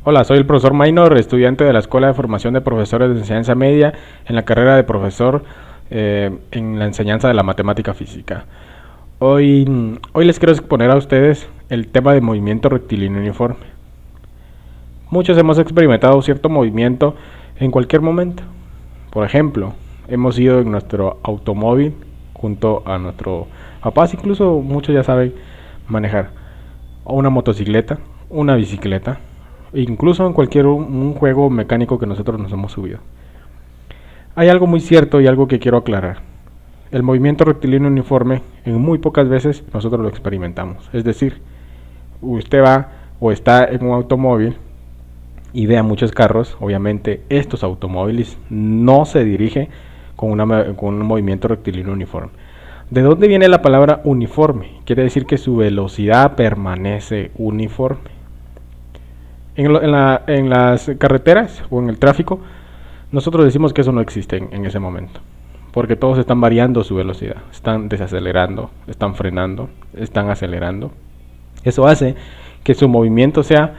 Hola, soy el profesor Maynor, estudiante de la Escuela de Formación de Profesores de Enseñanza Media en la carrera de profesor en la enseñanza de la matemática física. Hoy les quiero exponer a ustedes el tema de movimiento rectilíneo uniforme. Muchos hemos experimentado cierto movimiento en cualquier momento. Por ejemplo, hemos ido en nuestro automóvil junto a nuestro papás, incluso muchos ya saben manejar, o una motocicleta, una bicicleta, incluso en cualquier un juego mecánico que nosotros nos hemos subido. Hay algo muy cierto y algo que quiero aclarar. El movimiento rectilíneo uniforme en muy pocas veces nosotros lo experimentamos. Es decir, usted va o está en un automóvil y ve a muchos carros. Obviamente estos automóviles no se dirigen con un movimiento rectilíneo uniforme. ¿De dónde viene la palabra uniforme? Quiere decir que su velocidad permanece uniforme. En las carreteras o en el tráfico, nosotros decimos que eso no existe en ese momento, porque todos están variando su velocidad, están desacelerando, están frenando, están acelerando. Eso hace que su movimiento sea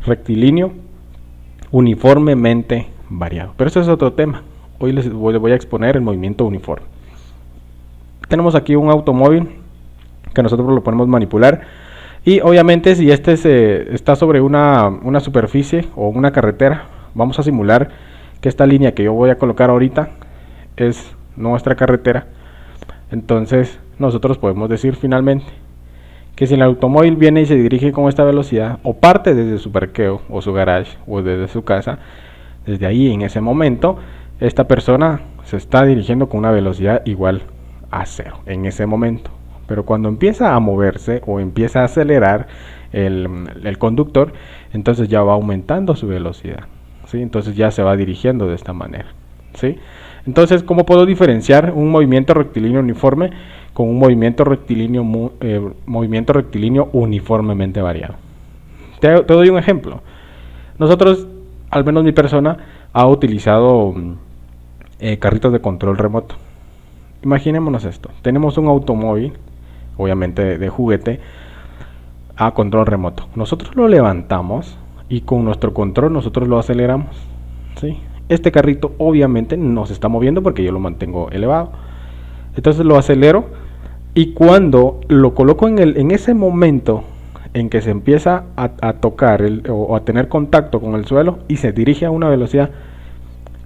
rectilíneo, uniformemente variado. Pero eso es otro tema. Hoy les voy a exponer el movimiento uniforme. Tenemos aquí un automóvil que nosotros lo podemos manipular. Y obviamente si este está sobre una superficie o una carretera, vamos a simular que esta línea que yo voy a colocar ahorita es nuestra carretera. Entonces nosotros podemos decir finalmente que si el automóvil viene y se dirige con esta velocidad, o parte desde su parqueo o su garage o desde su casa, desde ahí en ese momento esta persona se está dirigiendo con una velocidad igual a cero en ese momento. Pero cuando empieza a moverse o empieza a acelerar el conductor, entonces ya va aumentando su velocidad, ¿sí? Entonces ya se va dirigiendo de esta manera, ¿sí? Entonces, ¿cómo puedo diferenciar un movimiento rectilíneo uniforme con un movimiento rectilíneo uniformemente variado? Te doy un ejemplo. Nosotros, al menos mi persona, ha utilizado carritos de control remoto. Imaginémonos esto. Tenemos un automóvil, obviamente de juguete, a control remoto. Nosotros lo levantamos y con nuestro control nosotros lo aceleramos, ¿sí? Este carrito obviamente no se está moviendo porque yo lo mantengo elevado. Entonces lo acelero y cuando lo coloco en ese momento en que se empieza a tocar o a tener contacto con el suelo y se dirige a una velocidad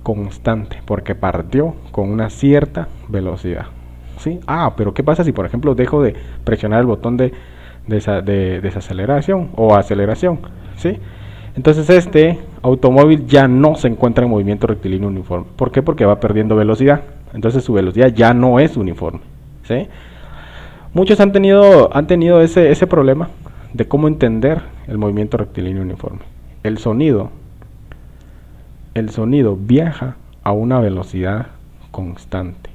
constante porque partió con una cierta velocidad, ¿sí? Pero ¿qué pasa si por ejemplo dejo de presionar el botón de desaceleración o aceleración, ¿sí? Entonces este automóvil ya no se encuentra en movimiento rectilíneo uniforme. ¿Por qué? Porque va perdiendo velocidad. Entonces su velocidad ya no es uniforme, ¿sí? Muchos han tenido ese problema de cómo entender el movimiento rectilíneo uniforme. El sonido viaja a una velocidad constante.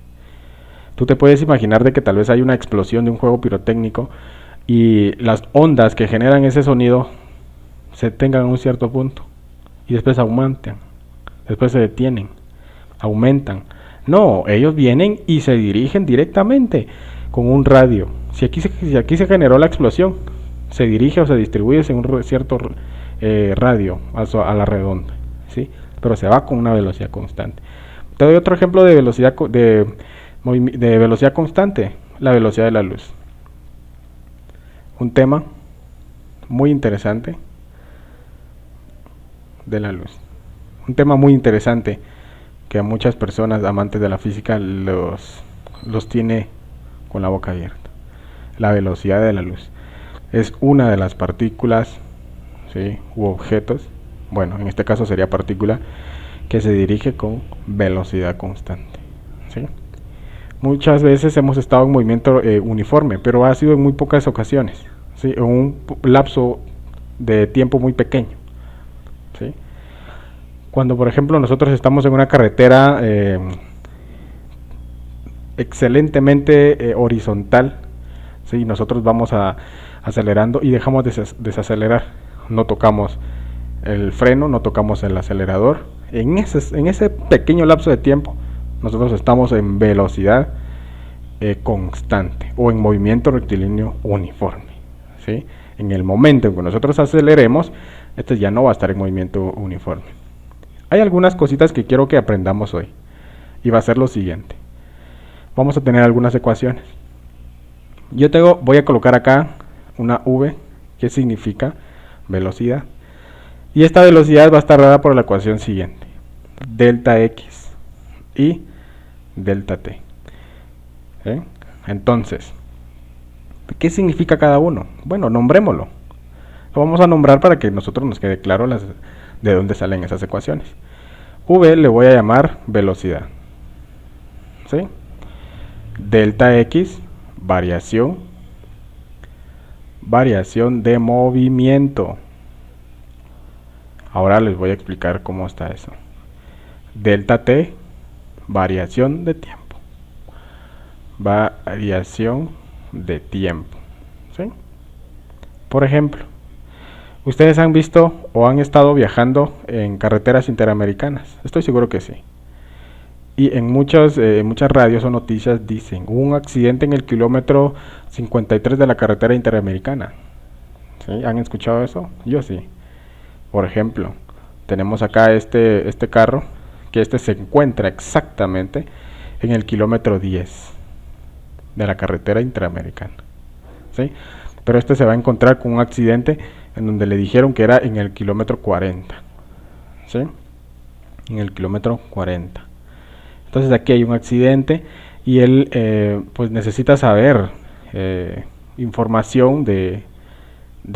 Tú te puedes imaginar de que tal vez hay una explosión de un juego pirotécnico y las ondas que generan ese sonido se tengan a un cierto punto y después aumentan, después se detienen, aumentan. No, ellos vienen y se dirigen directamente con un radio. Si aquí se generó la explosión, se dirige o se distribuye en un cierto radio a la redonda, ¿sí? Pero se va con una velocidad constante. Te doy otro ejemplo de velocidad constante, la velocidad de la luz. Un tema muy interesante de la luz. Un tema muy interesante que a muchas personas amantes de la física los tiene con la boca abierta. La velocidad de la luz es una de las partículas, ¿sí?, u objetos, bueno, en este caso sería partícula, que se dirige con velocidad constante, ¿sí? Muchas veces hemos estado en movimiento uniforme, pero ha sido en muy pocas ocasiones, ¿sí?, en un lapso de tiempo muy pequeño, ¿sí? Cuando por ejemplo nosotros estamos en una carretera excelentemente horizontal, ¿sí?, nosotros vamos acelerando y dejamos de desacelerar, no tocamos el freno, no tocamos el acelerador. En ese pequeño lapso de tiempo nosotros estamos en velocidad constante o en movimiento rectilíneo uniforme, ¿sí? En el momento en que nosotros aceleremos, este ya no va a estar en movimiento uniforme. Hay algunas cositas que quiero que aprendamos hoy, y va a ser lo siguiente. Vamos a tener algunas ecuaciones. Voy a colocar acá una v, que significa velocidad. Y esta velocidad va a estar dada por la ecuación siguiente: delta x y delta t. Entonces, ¿qué significa cada uno? Bueno, nombrémoslo. Lo vamos a nombrar para que nosotros nos quede claro de dónde salen esas ecuaciones. V le voy a llamar velocidad. ¿Sí? Delta x, variación de movimiento. Ahora les voy a explicar cómo está eso. Delta t, variación de tiempo. Variación de tiempo. ¿Sí? Por ejemplo, ustedes han visto o han estado viajando en carreteras interamericanas. Estoy seguro que sí. Y en muchas radios o noticias dicen: hubo un accidente en el kilómetro 53 de la carretera interamericana. ¿Sí? ¿Han escuchado eso? Yo sí. Por ejemplo, tenemos acá este carro, que se encuentra exactamente en el kilómetro 10 de la carretera interamericana. ¿Sí? Pero se va a encontrar con un accidente en donde le dijeron que era en el kilómetro 40. ¿Sí? En el kilómetro 40. Entonces aquí hay un accidente y él pues necesita saber información de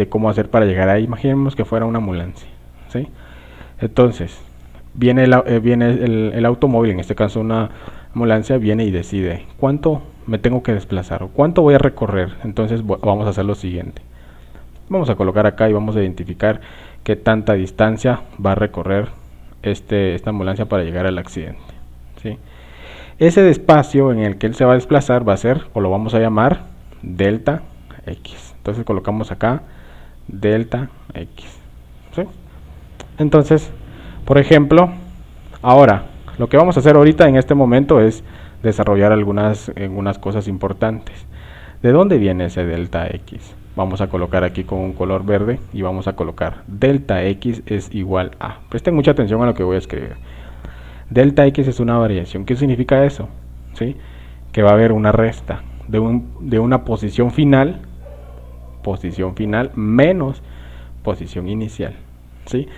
cómo hacer para llegar ahí. Imaginemos que fuera una ambulancia, ¿sí? Entonces viene el automóvil, en este caso una ambulancia, viene y decide cuánto me tengo que desplazar o cuánto voy a recorrer. Entonces vamos a hacer lo siguiente: vamos a colocar acá y vamos a identificar qué tanta distancia va a recorrer esta ambulancia para llegar al accidente. ¿Sí? Ese espacio en el que él se va a desplazar va a ser, o lo vamos a llamar, delta x. Entonces colocamos acá delta x. ¿Sí? Entonces, por ejemplo, ahora lo que vamos a hacer ahorita en este momento es desarrollar algunas cosas importantes. ¿De dónde viene ese delta x? Vamos a colocar aquí con un color verde y vamos a colocar delta x es igual a. Presten mucha atención a lo que voy a escribir. Delta x es una variación. ¿Qué significa eso? ¿Sí? Que va a haber una resta de una posición final menos posición inicial. ¿Sí?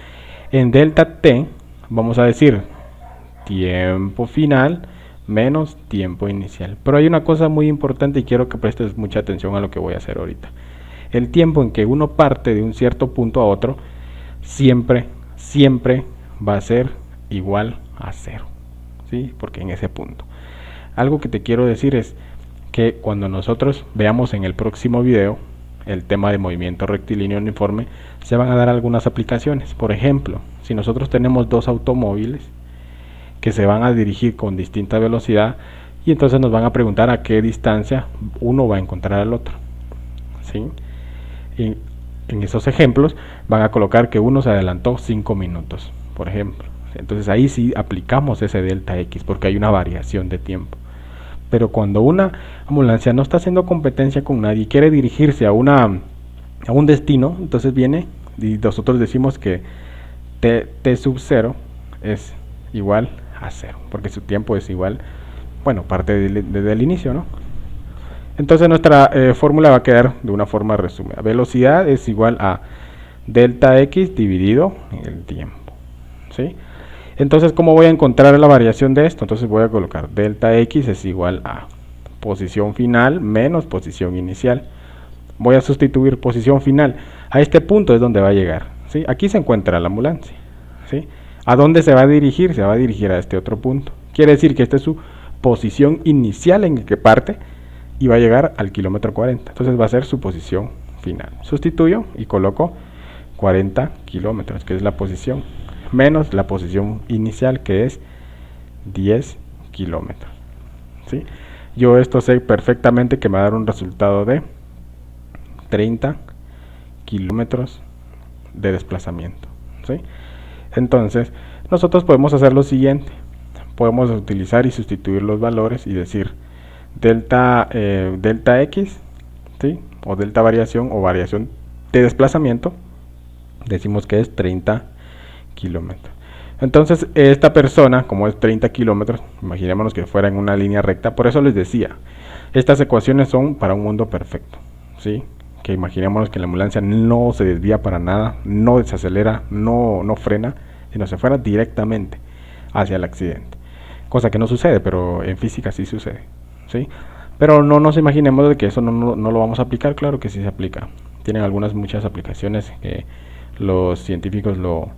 En delta t vamos a decir tiempo final menos tiempo inicial. Pero hay una cosa muy importante y quiero que prestes mucha atención a lo que voy a hacer ahorita. El tiempo en que uno parte de un cierto punto a otro siempre va a ser igual a 0, ¿sí? Porque en ese punto. Algo que te quiero decir es que cuando nosotros veamos en el próximo video el tema de movimiento rectilíneo uniforme, se van a dar algunas aplicaciones. Por ejemplo, si nosotros tenemos dos automóviles que se van a dirigir con distinta velocidad, y entonces nos van a preguntar a qué distancia uno va a encontrar al otro, ¿sí? Y en esos ejemplos van a colocar que uno se adelantó 5 minutos, por ejemplo. Entonces ahí sí aplicamos ese delta x porque hay una variación de tiempo. Pero cuando una ambulancia no está haciendo competencia con nadie y quiere dirigirse a un destino, entonces viene y nosotros decimos que t sub 0 es igual a 0, porque su tiempo es igual, bueno, parte desde el inicio, ¿no? Entonces nuestra fórmula va a quedar de una forma resumida. Velocidad es igual a delta x dividido en el tiempo, ¿sí? Entonces, ¿cómo voy a encontrar la variación de esto? Entonces voy a colocar delta x es igual a posición final menos posición inicial. Voy a sustituir posición final. A este punto es donde va a llegar, ¿sí? Aquí se encuentra la ambulancia, ¿sí? ¿A dónde se va a dirigir? Se va a dirigir a este otro punto. Quiere decir que esta es su posición inicial en el que parte y va a llegar al kilómetro 40. Entonces va a ser su posición final. Sustituyo y coloco 40 kilómetros, que es la posición, menos la posición inicial, que es 10 kilómetros. ¿Sí? Yo esto sé perfectamente que me va a dar un resultado de 30 kilómetros de desplazamiento. ¿Sí? Entonces, nosotros podemos hacer lo siguiente. Podemos utilizar y sustituir los valores y decir delta x, ¿sí? O delta variación o variación de desplazamiento, decimos que es 30 kilómetros. Entonces esta persona, como es 30 kilómetros, imaginémonos que fuera en una línea recta. Por eso les decía, estas ecuaciones son para un mundo perfecto, ¿sí? Que imaginémonos que la ambulancia no se desvía para nada, no desacelera, no frena, sino se fuera directamente hacia el accidente, cosa que no sucede, pero en física sí sucede, ¿sí? Pero no nos imaginemos de que eso no lo vamos a aplicar. Claro que sí se aplica, tienen muchas aplicaciones que los científicos lo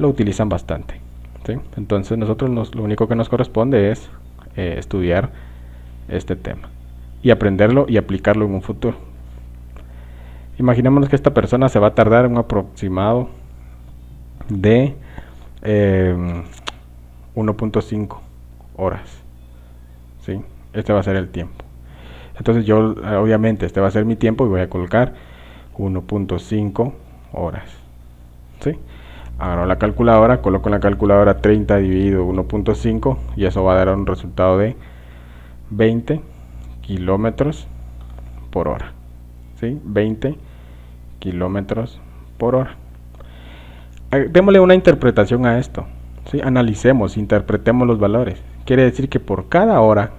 utilizan bastante, ¿sí? Entonces nosotros lo único que nos corresponde es estudiar este tema y aprenderlo y aplicarlo en un futuro. Imaginémonos que esta persona se va a tardar un aproximado de 1.5 horas, ¿sí? Este va a ser el tiempo. Entonces yo, obviamente, este va a ser mi tiempo y voy a colocar 1.5 horas, ¿sí? Agarro la calculadora, coloco en la calculadora 30 dividido 1.5 y eso va a dar un resultado de 20 kilómetros por hora, ¿sí? 20 kilómetros por hora. Démosle una interpretación a esto, ¿sí? Analicemos, interpretemos los valores. Quiere decir que por cada hora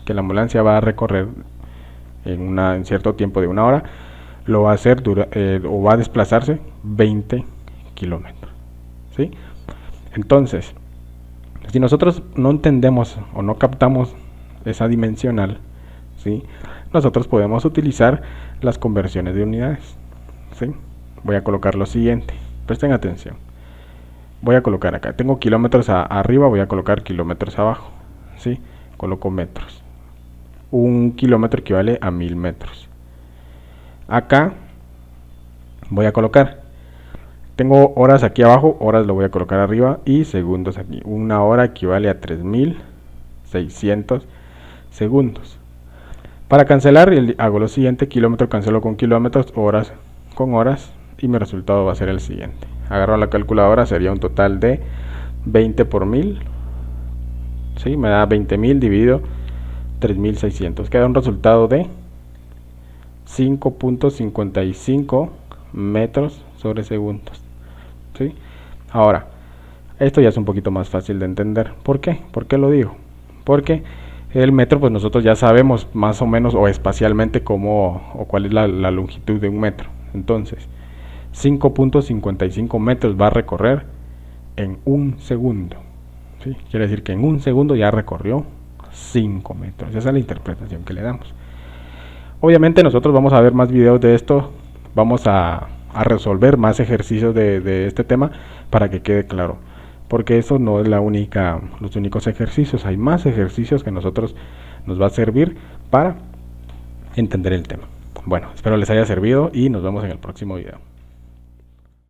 que la ambulancia va a recorrer en cierto tiempo de una hora, lo va a hacer o va a desplazarse 20 kilómetros, ¿sí? Entonces, si nosotros no entendemos o no captamos esa dimensional, ¿sí?, nosotros podemos utilizar las conversiones de unidades, ¿sí? Voy a colocar lo siguiente, presten atención. Voy a colocar acá, tengo kilómetros arriba, voy a colocar kilómetros abajo, ¿sí? Coloco metros. Un kilómetro equivale a 1000 metros. Acá voy a colocar, tengo horas aquí abajo, horas lo voy a colocar arriba y segundos aquí. Una hora equivale a 3600 segundos. Para cancelar hago lo siguiente, kilómetro cancelo con kilómetros, horas con horas y mi resultado va a ser el siguiente. Agarro la calculadora, sería un total de 20 por 1000, ¿sí? Me da 20.000 dividido 3600, queda un resultado de 5.55 metros sobre segundos, ¿sí? Ahora, esto ya es un poquito más fácil de entender. ¿Por qué? ¿Por qué lo digo? Porque el metro, pues nosotros ya sabemos más o menos o espacialmente cómo o cuál es la longitud de un metro. Entonces, 5.55 metros va a recorrer en un segundo, ¿sí? Quiere decir que en un segundo ya recorrió 5 metros. Esa es la interpretación que le damos. Obviamente nosotros vamos a ver más videos de esto, vamos a resolver más ejercicios de este tema para que quede claro, porque eso no es los únicos ejercicios, hay más ejercicios que nos va a servir para entender el tema. Bueno, espero les haya servido y nos vemos en el próximo video.